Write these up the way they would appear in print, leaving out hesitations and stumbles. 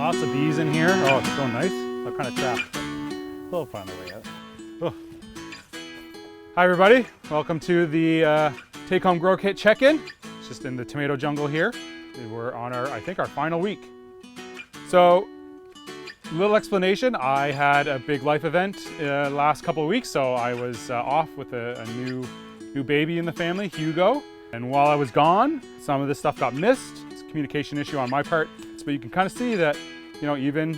Lots of bees in here. Oh, it's so nice. I'm kind of trapped. We'll find a way out. Oh. Hi everybody, welcome to the Take Home Grow Kit check-in. It's just in the tomato jungle here. We're on our, I think, our final week. So, little explanation, I had a big life event last couple of weeks, so I was off with a new baby in the family, Hugo. And while I was gone, some of this stuff got missed. It's a communication issue on my part, but you can kind of see that, you know, even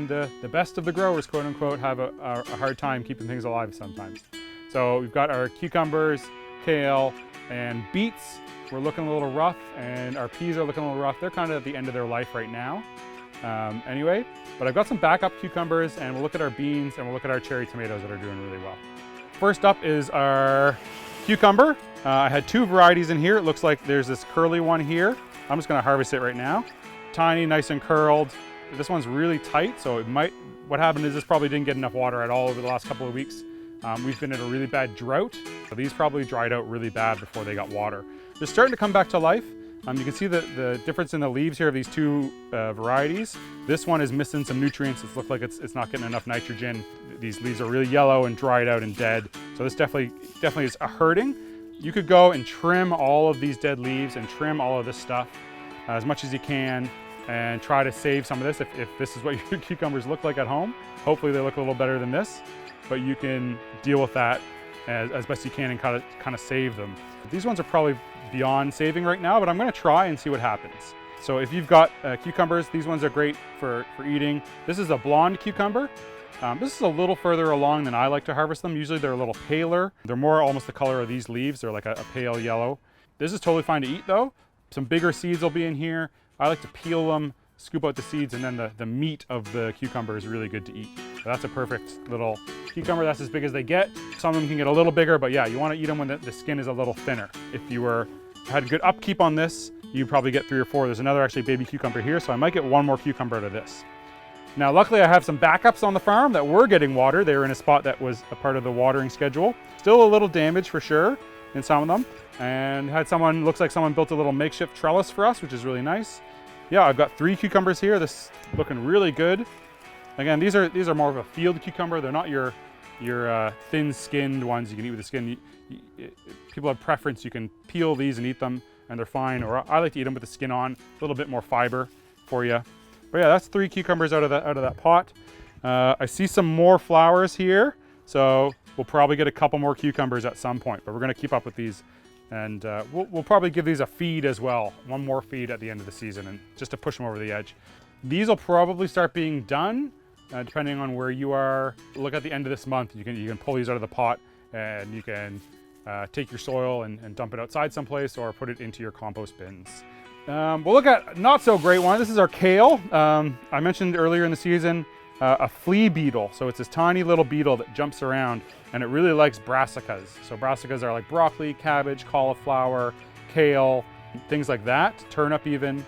the best of the growers, quote unquote, have a hard time keeping things alive sometimes. So we've got our cucumbers, kale, and beets. We're looking a little rough, and our peas are looking a little rough. They're kind of at the end of their life right now. Anyway, but I've got some backup cucumbers, and we'll look at our beans, and we'll look at our cherry tomatoes that are doing really well. First up is our cucumber. I had two varieties in here. It looks like there's this curly one here. I'm just gonna harvest it right now. Tiny, nice and curled. This one's really tight, so it might, what happened is this probably didn't get enough water at all over the last couple of weeks. We've been in a really bad drought, so these probably dried out really bad before they got water. They're starting to come back to life. You can see the difference in the leaves here of these two varieties. This one is missing some nutrients. It looks like it's not getting enough nitrogen. These leaves are really yellow and dried out and dead. So this definitely is hurting. You could go and trim all of these dead leaves and trim all of this stuff as much as you can and try to save some of this if this is what your cucumbers look like at home. Hopefully they look a little better than this, but you can deal with that as best you can and kind of save them. These ones are probably beyond saving right now, but I'm gonna try and see what happens. So if you've got cucumbers, these ones are great for eating. This is a blonde cucumber. This is a little further along than I like to harvest them. Usually they're a little paler. They're more almost the color of these leaves. They're like a pale yellow. This is totally fine to eat though. Some bigger seeds will be in here. I like to peel them, scoop out the seeds, and then the meat of the cucumber is really good to eat. So that's a perfect little cucumber. That's as big as they get. Some of them can get a little bigger, but yeah, you want to eat them when the skin is a little thinner. If you had good upkeep on this, you probably get 3 or 4. There's another actually baby cucumber here, so I might get one more cucumber out of this. Now, luckily I have some backups on the farm that were getting water. They were in a spot that was a part of the watering schedule. Still a little damage for sure in some of them. And looks like someone built a little makeshift trellis for us, which is really nice. Yeah, I've got 3 cucumbers here. This is looking really good. Again, these are more of a field cucumber. They're not your thin-skinned ones you can eat with the skin. People have preference. You can peel these and eat them, and they're fine. Or I like to eat them with the skin on, a little bit more fiber for you. But yeah, that's 3 cucumbers out of that pot. I see some more flowers here, so we'll probably get a couple more cucumbers at some point. But we're going to keep up with these, and we'll probably give these a feed as well. One more feed at the end of the season, and just to push them over the edge. These will probably start being done. Depending on where you are. Look at the end of this month, you can pull these out of the pot, and you can take your soil and dump it outside someplace or put it into your compost bins. We'll look at not so great one. This is our kale. I mentioned earlier in the season a flea beetle. So it's this tiny little beetle that jumps around, and it really likes brassicas. So brassicas are like broccoli, cabbage, cauliflower, kale, things like that, turnip even.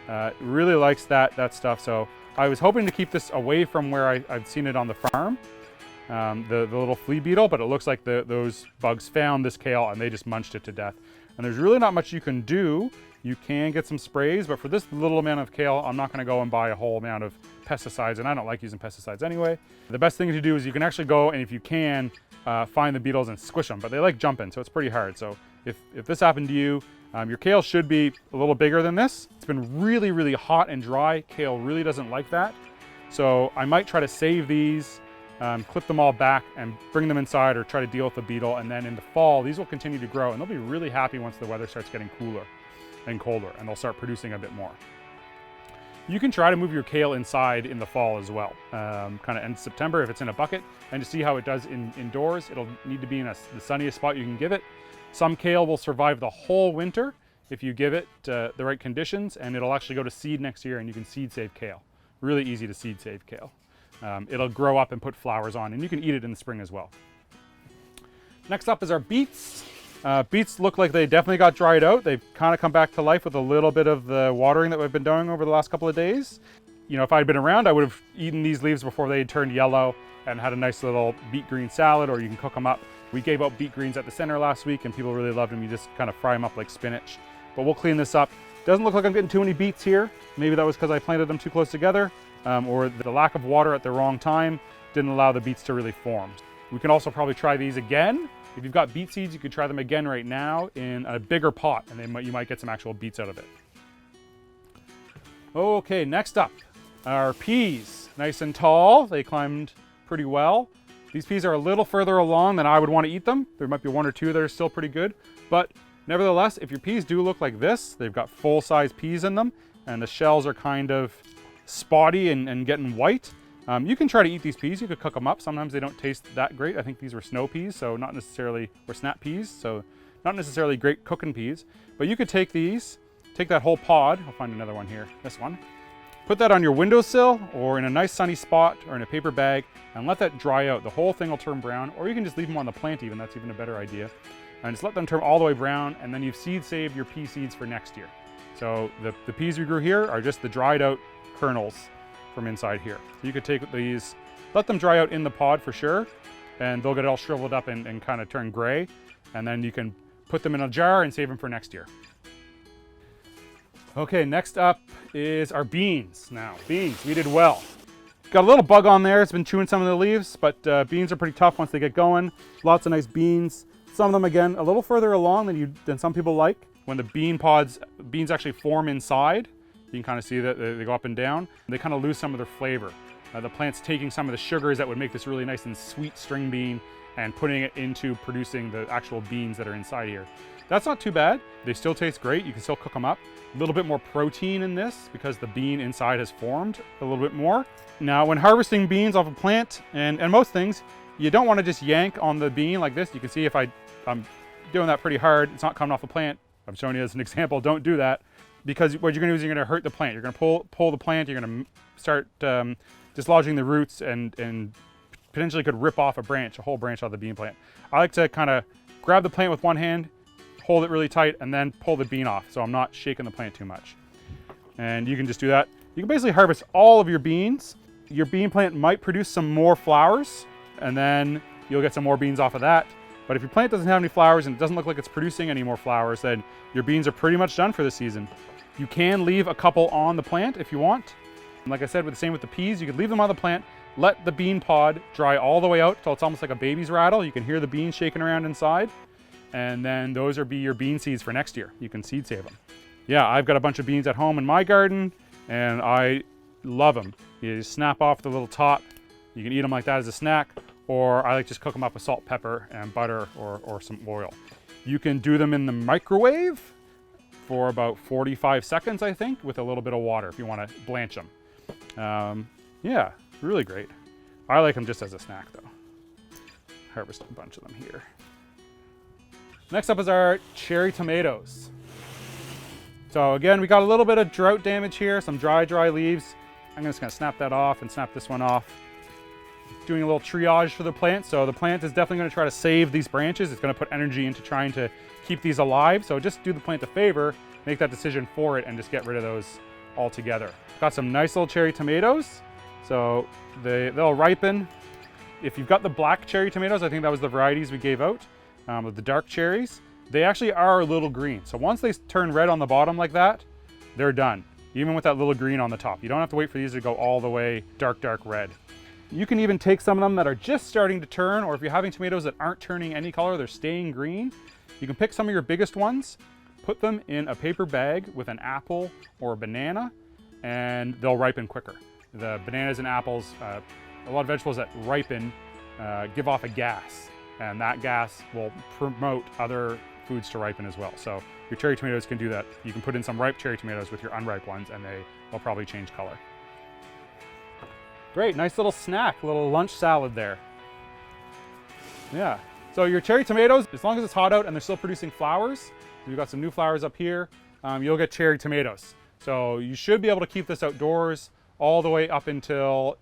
It really likes that stuff. So I was hoping to keep this away from where I've seen it on the farm, the little flea beetle, but it looks like those bugs found this kale and they just munched it to death. And there's really not much you can do. You can get some sprays, but for this little amount of kale, I'm not gonna go and buy a whole amount of pesticides, and I don't like using pesticides anyway. The best thing to do is you can actually go, and if you can, find the beetles and squish them, but they like jumping, so it's pretty hard. So if this happened to you, your kale should be a little bigger than this. It's been really, really hot and dry. Kale really doesn't like that. So I might try to save these, clip them all back and bring them inside or try to deal with the beetle. And then in the fall, these will continue to grow and they'll be really happy once the weather starts getting cooler and colder, and they'll start producing a bit more. You can try to move your kale inside in the fall as well, kind of end of September if it's in a bucket, and to see how it does indoors. It'll need to be in the sunniest spot you can give it. Some kale will survive the whole winter if you give it the right conditions, and it'll actually go to seed next year, and you can seed save kale. Really easy to seed save kale. It'll grow up and put flowers on, and you can eat it in the spring as well. Next up is our beets. Beets look like they definitely got dried out. They've kind of come back to life with a little bit of the watering that we've been doing over the last couple of days. You know, if I'd been around, I would have eaten these leaves before they had turned yellow and had a nice little beet green salad, or you can cook them up. We gave out beet greens at the center last week and people really loved them. You just kind of fry them up like spinach. But we'll clean this up. Doesn't look like I'm getting too many beets here. Maybe that was because I planted them too close together, or the lack of water at the wrong time didn't allow the beets to really form. We can also probably try these again. If you've got beet seeds, you could try them again right now in a bigger pot, and you might get some actual beets out of it. Okay, next up are peas. Nice and tall. They climbed pretty well. These peas are a little further along than I would want to eat them. There might be one or two that are still pretty good, but nevertheless, if your peas do look like this, they've got full-size peas in them, and the shells are kind of spotty and getting white. You can try to eat these peas. You could cook them up. Sometimes they don't taste that great. I think these were snow peas, so not necessarily, or snap peas, so not necessarily great cooking peas. But you could take these, take that whole pod, I'll find another one here, this one, put that on your windowsill or in a nice sunny spot or in a paper bag and let that dry out. The whole thing will turn brown, or you can just leave them on the plant even. That's even a better idea. And just let them turn all the way brown, and then you've seed saved your pea seeds for next year. So the peas we grew here are just the dried out kernels from inside here. So you could take these, let them dry out in the pod for sure, and they'll get all shriveled up and kind of turn gray. And then you can put them in a jar and save them for next year. Okay, next up is our beans. Now, beans, we did well. Got a little bug on there, it's been chewing some of the leaves, but beans are pretty tough once they get going. Lots of nice beans. Some of them, again, a little further along than some people like. When the beans actually form inside, you can kind of see that they go up and down. They kind of lose some of their flavor. The plant's taking some of the sugars that would make this really nice and sweet string bean and putting it into producing the actual beans that are inside here. That's not too bad. They still taste great. You can still cook them up. A little bit more protein in this because the bean inside has formed a little bit more. Now, when harvesting beans off a plant, and most things, you don't want to just yank on the bean like this. You can see if I'm doing that pretty hard, it's not coming off the plant. I'm showing you as an example, don't do that. Because what you're going to do is you're going to hurt the plant. You're going to pull the plant, you're going to start dislodging the roots and potentially could rip off a whole branch off the bean plant. I like to kind of grab the plant with one hand, hold it really tight, and then pull the bean off so I'm not shaking the plant too much. And you can just do that. You can basically harvest all of your beans. Your bean plant might produce some more flowers, and then you'll get some more beans off of that. But if your plant doesn't have any flowers and it doesn't look like it's producing any more flowers, then your beans are pretty much done for the season. You can leave a couple on the plant if you want. And like I said, same with the peas, you could leave them on the plant, let the bean pod dry all the way out till it's almost like a baby's rattle. You can hear the beans shaking around inside. And then those will be your bean seeds for next year. You can seed save them. Yeah, I've got a bunch of beans at home in my garden, and I love them. You snap off the little top. You can eat them like that as a snack, or I like just cook them up with salt, pepper, and butter, or some oil. You can do them in the microwave for about 45 seconds, I think, with a little bit of water if you want to blanch them. Yeah, really great. I like them just as a snack though. Harvest a bunch of them here. Next up is our cherry tomatoes. So again, we got a little bit of drought damage here, some dry leaves. I'm just gonna snap that off and snap this one off. Doing a little triage for the plant. So the plant is definitely gonna try to save these branches. It's gonna put energy into trying to keep these alive. So just do the plant a favor, make that decision for it, and just get rid of those altogether. Got some nice little cherry tomatoes. So they'll ripen. If you've got the black cherry tomatoes, I think that was the varieties we gave out, with the dark cherries, they actually are a little green. So once they turn red on the bottom like that, they're done. Even with that little green on the top. You don't have to wait for these to go all the way dark red. You can even take some of them that are just starting to turn, or if you're having tomatoes that aren't turning any color, they're staying green, you can pick some of your biggest ones, put them in a paper bag with an apple or a banana, and they'll ripen quicker. The bananas and apples, a lot of vegetables that ripen give off a gas, and that gas will promote other foods to ripen as well. So your cherry tomatoes can do that. You can put in some ripe cherry tomatoes with your unripe ones, and they will probably change color. Great, nice little snack, little lunch salad there. Yeah, so your cherry tomatoes, as long as it's hot out and they're still producing flowers, we've got some new flowers up here, you'll get cherry tomatoes. So you should be able to keep this outdoors all the way up until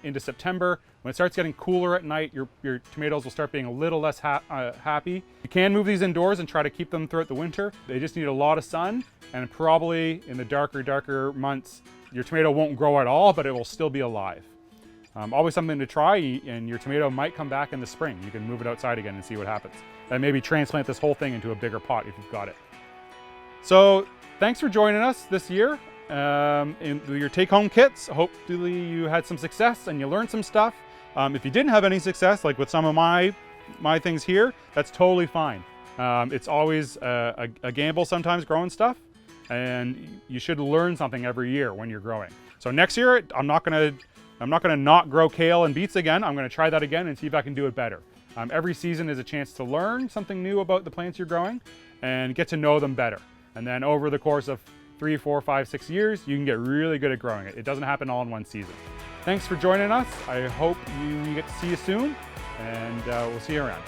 into September. When it starts getting cooler at night, your tomatoes will start being a little less happy. You can move these indoors and try to keep them throughout the winter. They just need a lot of sun, and probably in the darker months, your tomato won't grow at all, but it will still be alive. Always something to try, and your tomato might come back in the spring. You can move it outside again and see what happens. And maybe transplant this whole thing into a bigger pot if you've got it. So thanks for joining us this year in your take-home kits. Hopefully you had some success and you learned some stuff. If you didn't have any success, like with some of my things here, that's totally fine. It's always a gamble sometimes growing stuff, and you should learn something every year when you're growing. So next year, I'm not gonna not grow kale and beets again. I'm gonna try that again and see if I can do it better. Every season is a chance to learn something new about the plants you're growing and get to know them better. And then over the course of 3, 4, 5, 6 years, you can get really good at growing it. It doesn't happen all in one season. Thanks for joining us. I hope we get to see you soon, and we'll see you around.